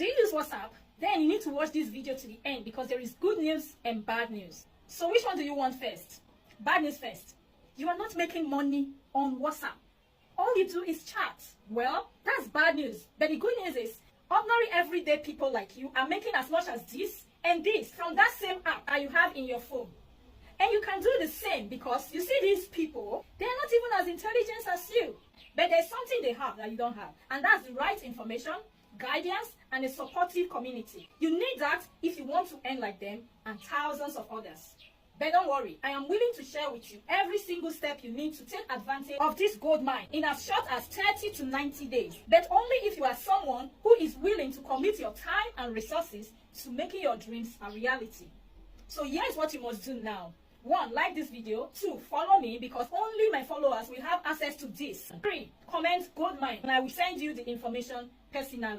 Do you use WhatsApp? Then you need to watch this video to the end because there is good news and bad news. So which one do you want first? Bad news first. You are not making money on WhatsApp. All you do is chat. Well, that's bad news. But the good news is, ordinary everyday people like you are making as much as this and this from that same app that you have in your phone. And you can do the same because you see these people, they're not even as intelligent as you. But there's something they have that you don't have. And that's the right information, guidance, and a supportive community. You need that if you want to earn like them and thousands of others. But don't worry, I am willing to share with you every single step you need to take advantage of this gold mine in as short as 30 to 90 days. But only if you are someone who is willing to commit your time and resources to making your dreams a reality. So here's what you must do now. 1. Like this video. 2. Follow me because only my followers will have access to this. 3. Comment gold mine and I will send you the information personally.